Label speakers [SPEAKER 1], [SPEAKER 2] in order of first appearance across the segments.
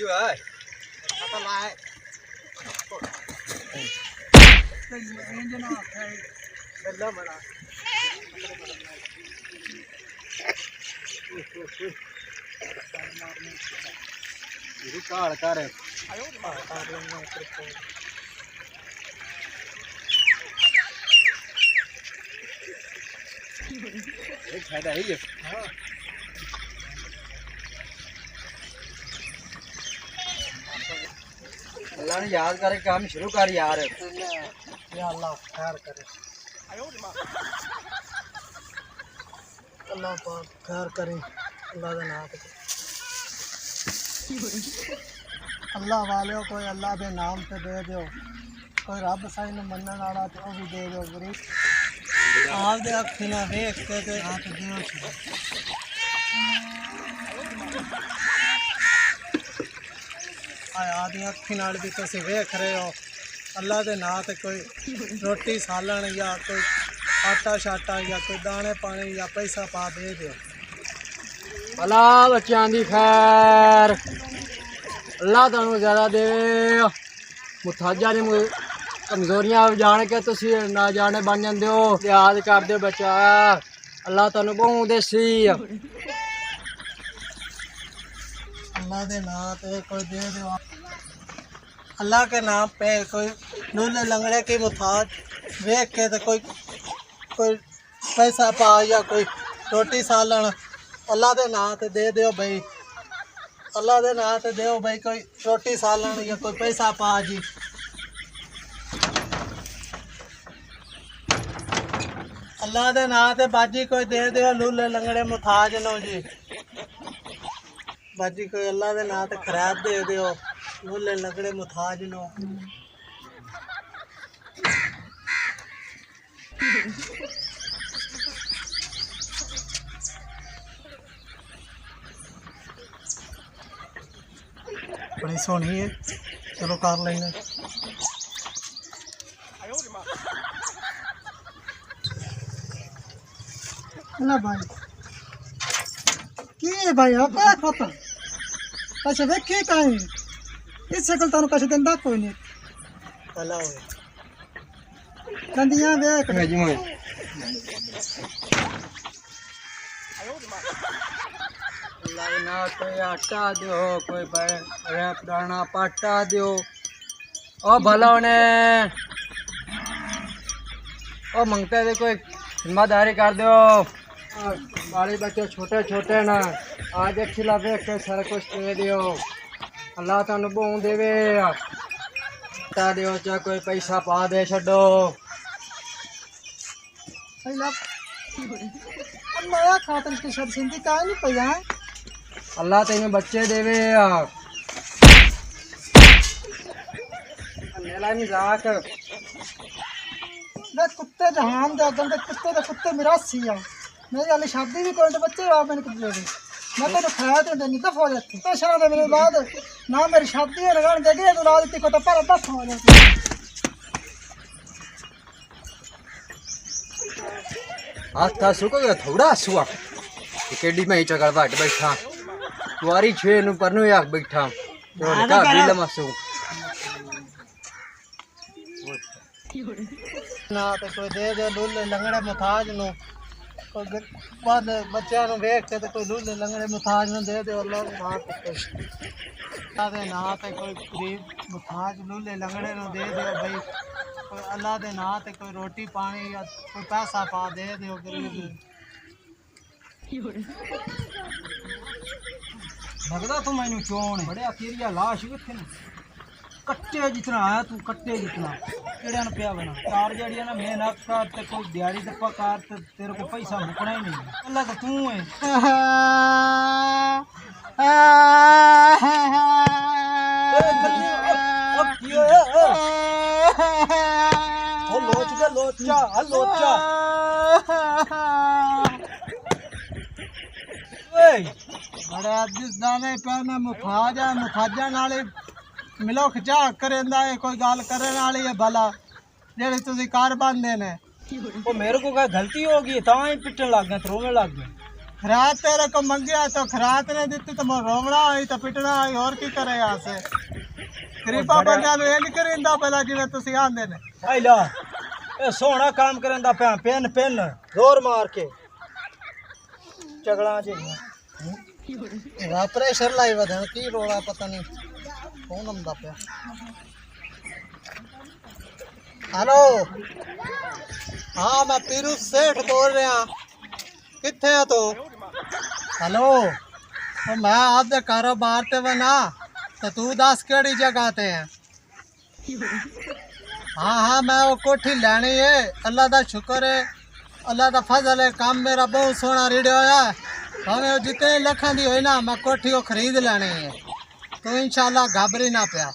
[SPEAKER 1] क्यों है पता लाए इंजन है बल्ला बड़ा ये काल कर आयो काल लेना एक फायदा है ये हां अल्लाह ने याद करे काम शुरू कर यार या अल्लाह खैर करे अल्लाह पाक खैर करे अल्लाह का नाम अल्लाह वाले कोई अल्लाह के नाम से दे दो कोई रब साईं ने मनने वाला तो भी दे दो गरीब आप दे अखी ना देख के ते हाथ दियो आदि अखी नाल भी तुम वेख रहे हो अल्लाह के नाम से कोई रोटी सालन या कोई आटा शाटा या कोई दाने पानी या पैसा पा दे दो अल्लाह बच्चों की खैर अल्लाह तुहानू ज़्यादा दे मुथाजा ने कमजोरियां जान के तुम ना जाने बन जाते हो याद कर दो बच्चा अल्लाह तुहानू बहु देसी अल्लाह के नाम पे कोई दे दो अल्लाह के नाम पे कोई लूले लंगड़े की मुथाज देख के तो कोई पैसा पा या कोई रोटी सालन अल्लाह के नाम पे दे दो भाई अल्लाह के नाम पे दो भाई कोई रोटी सालन या कोई पैसा पा जी अल्लाह के नाम पे बाजी कोई दे दो लूले लंगड़े मुथाज नो जी बाजी कोई अल्लाह के नाम पे खराब दे दो लूले लंगड़े मुथाज नो बड़ी सोहनी है चलो कर लेंगे ना भाई की भाई आप क्या खाता पैसे देखे कहीं इस शकल तानु पैसे देंदा कोई नहीं भला हो गंदियां देख ना कोई आटा दो कोई पुराना पाटा दो ओ भला ने ओ मंगते थे कोई जिम्मेदारी कर दो बाड़ी बच्चे छोटे छोटे ना आज खिला देख के सारा कुछ दे दियो अल्लाह तुहानू बहु देवे आटा दियो चाहे कोई पैसा पा दे छो अल्लाह खातर की सब सिंधी का नहीं पया अल्लाह तेन बच्चे देवे मेला मजाक कुत्ते जहान दे अगन कुत्ते मिरासी आ मेरी हाले शादी भी कोई बच्चे आप मैंने कुछ दे मैं तेन खाया तो नहीं दफा हो जाती तो शायद मेरे बाद ना मेरी शादी है लगान जगह तो ला देती को तो पर दफा हो जाती हाथ सुख गया थोड़ा सुआ केडी में चकर बाट बैठा तुआरी छे नु परनु या बैठा तो का बिल मासू ना तो कोई दे दे लूले लंगड़े मुथाज नु कोई बाद बच्चा नु देख के तो कोई लूले लंगड़े मुथाज नु दे दे अल्लाह के नाम पे दे ना पे कोई गरीब मुथाज लूले लंगड़े नु दे दे भाई कोई अल्लाह दे नाम ते कोई रोटी पानी या कोई पैसा पा दे दो गरीब लगदा तो मैनू चोन बड़े तेरिया लाश किथे ने कट्टे जितना आया तू कट्टे जितना केड़े ने पिया बना चार जड़ियां ना मेहनत कर ते कोई दिहाड़ी दप्पा कर ते तेरे को पैसा मुकना ही नहीं अल्लाह तो तू है लोचा लोचा बड़ा जिस दाने पैना मुथाजा नाले मिलो खचा करेंदा है कोई गाल करे नाले है भला जेड़े तुसी कार बांधे ने वो मेरे को क्या गलती होगी ता ही पिटन लग गए रोने लग गए खरात तेरे को मंगिया तो खरात ने दी तो मैं रोवना आई तो पिटना आई और की करे यहाँ से गरीबा बंदा नु ये नहीं करिंदा पहला जिवें तुसी आंदे ने
[SPEAKER 2] आई ला ए सोहना काम करंदा पिया पेन पेन जोर मार के चगड़ा जी
[SPEAKER 1] प्रेशर लाई वधन की रोला पता नहीं कौन आंदा पिया हेलो हाँ मैं पीरू सेठ बोल रहा किथे है तू हेलो तो मैं आपके कारोबार ते बना तो तू दस केड़ी जगह ते है हाँ हाँ मैं वो कोठी लेनी है अल्लाह का शुक्र है अल्लाह का फजल है काम मेरा बहुत सोहना रेडियो होया हमें जितने लखा दी हुई ना मैं कोठी को खरीद लेनी है तो इंशाल्लाह घबरी ना पिया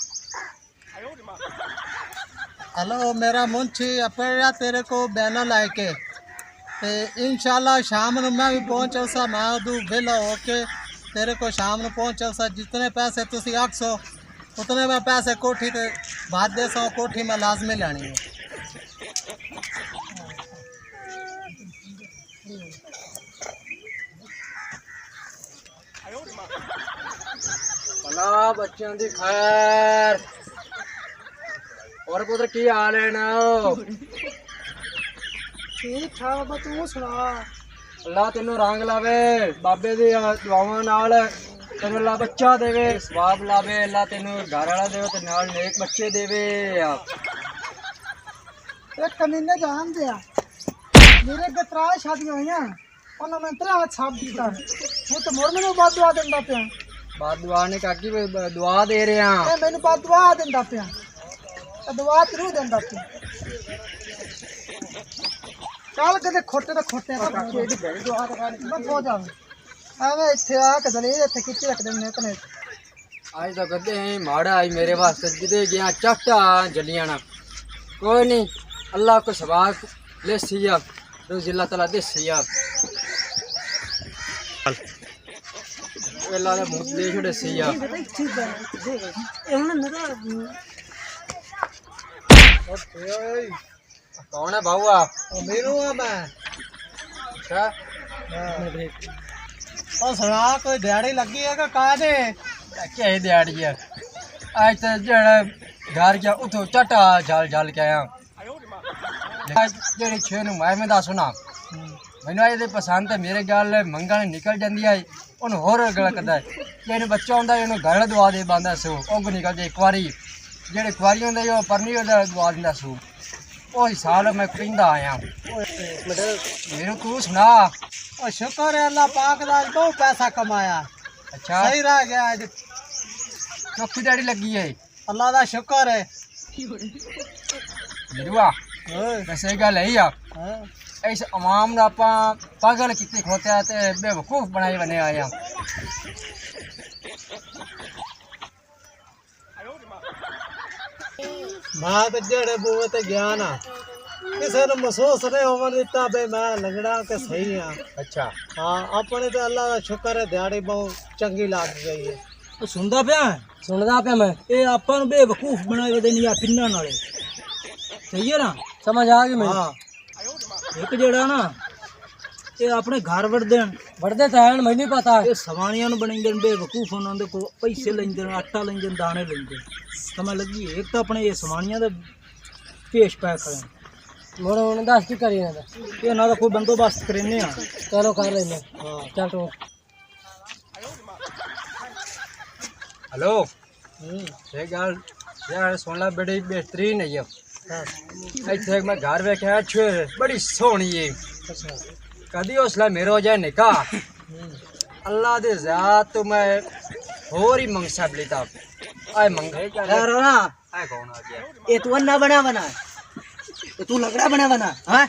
[SPEAKER 1] हेलो मेरा मुंशी अपना तेरे को बयाना लाके ते इंशाल्लाह शाम ਨੂੰ मैं भी पहुंचा सा मैं उदू वेला होके तेरे को शाम ਨੂੰ पहुंचा सा जितने पैसे तुसी आखो उतने मैं पैसे कोठी ते बात दे सो कोठी में लाजमी लेनी है
[SPEAKER 2] भला बच्चों दी खैर और पुत्र की हाल है ना
[SPEAKER 1] ठीक ठाक बाबा तू सुना
[SPEAKER 2] अल्लाह तेनू रंग लावे बाबे दी दुआवां नाल तेनू अल्लाह बच्चा देवे सवाब लावे अल्लाह तेनू घर वाला देवे ते नाल नेक बच्चे देवे
[SPEAKER 1] एक कमीने जान दिया मेरे के त्रा शादियां हुई उन्होंने मैं त्रा छाप दिता वो तो मोर मैंने बात दुआ देंदा पिया
[SPEAKER 2] बाद दुआ ने काकी दुआ दे रहे हैं
[SPEAKER 1] मैंने बात दुआ देंदा पिया दुआ जरूर देंदा पिया चल कदे खोटे तो खोटे दुआ बस हो जावे ਐਵੇਂ ਇੱਥੇ ਆ ਕੇ ਦਲੇ ਇੱਥੇ ਕਿੱਥੇ ਰੱਖ ਦਿੰਦੇ ਕਨੇ
[SPEAKER 2] आज तो कहते हैं माड़ा आई मेरे वास्ते जिदे गया चाटा जलियाना कोई नहीं अल्लाह को सवाब ले सिया रोज़ अल्लाह ताला दे सिया अल्लाह ने मुझ दे छोड़े सिया कौन है बाबूआ
[SPEAKER 1] मेरू आ मैं
[SPEAKER 2] अच्छा
[SPEAKER 1] और सुना कोई दिहाड़ी लगी है कि का दे
[SPEAKER 2] क्या ही दिहाड़ी है आज तो जेड़ा घर गया उतो चाटा झाल झाल के आया जेड़ी छे नु मैं दस सुना मैनू अजे पसंद है मेरे गल मंगा निकल जाती है उन्हें होर गल करता है जेने बच्चा होंगे उन्होंने घर दुआ दे पाता सो उग निकल जाए कुआरी जेड़े कुआरी होंगे परनी दुआ दिता सो वो साल मैं पींदा आया मेनू तू सुना
[SPEAKER 1] और शुक्र है अल्लाह पाक दा बहुत पैसा कमाया
[SPEAKER 2] अच्छा
[SPEAKER 1] सही रह गया आज
[SPEAKER 2] चौकी दिहाड़ी लगी है
[SPEAKER 1] अल्लाह दा शुक्र है
[SPEAKER 2] मेरुआ वैसे गल है
[SPEAKER 1] हाँ।
[SPEAKER 2] इस अवाम ने आप पागल कितने खोते हैं ते बेवकूफ बनाए बने आए हैं
[SPEAKER 1] मैं तो जेड़े बूहे ते गया ना किसी ने महसूस नहीं होवन दिता बे मैं लगड़ा के सही हाँ
[SPEAKER 2] अच्छा
[SPEAKER 1] हाँ अपने तो अल्लाह का शुक्र है दिहाड़ी बहुत चंगी लग गई है
[SPEAKER 2] तो सुनता पे मैं ये आपा बेवकूफ बनाए देनी पिन्ना नाले सही है ना समझ आ गई मैं
[SPEAKER 1] हाँ
[SPEAKER 2] एक जेड़ा ना ये अपने घर वड़दे तो है मैं नहीं पता ये सवानियां बनाइंदे बेवकूफ उन्होंने को पैसे लेंदे आटा लेंदे दाने लेंदे समझ लगी एक तो अपने ये सवानियां दे पेश पैक करें मोड़ उन्हें दस की करी ये ना तो कोई बंदोबस्त करेंगे चलो कर लेंगे हाँ चल तो हेलो ये गल यार सोना बड़ी बेहतरीन है ये इतने मैं घर वेख्या अच्छे बड़ी सोहनी है कदी उसला मेरा हो जाए निकाह अल्लाह दे ज़ात तो मैं होर ही मंग सब लेता आए मंगे
[SPEAKER 3] यार ना
[SPEAKER 2] आए कौन आ गया
[SPEAKER 3] ये तू अन्ना बना ये तू लगड़ा बना हाँ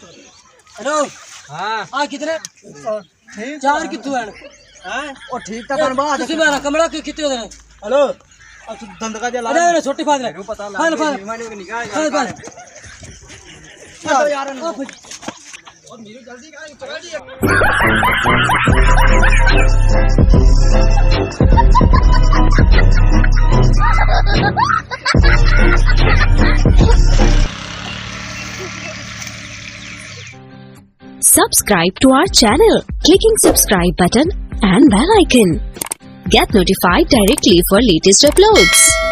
[SPEAKER 3] हेलो
[SPEAKER 2] हाँ
[SPEAKER 3] आ कितने
[SPEAKER 1] ठीक
[SPEAKER 3] चार कितु हैं
[SPEAKER 1] हाँ
[SPEAKER 3] ओ ठीक था बात तुसी मेरा कमरा के कितने होते हैं
[SPEAKER 1] हेलो अब तू धंधा जा ला
[SPEAKER 3] अरे छोटी फादर
[SPEAKER 2] मेरे को पता
[SPEAKER 3] हाँ,
[SPEAKER 2] लगा
[SPEAKER 3] हाँ।
[SPEAKER 2] मेहमानों की निगाह
[SPEAKER 3] हाँ, हाँ।
[SPEAKER 1] चलो यार
[SPEAKER 2] और मेरी जल्दी का पकड़ लिया
[SPEAKER 4] Subscribe to our channel, clicking subscribe button and bell icon. Get notified directly for latest uploads.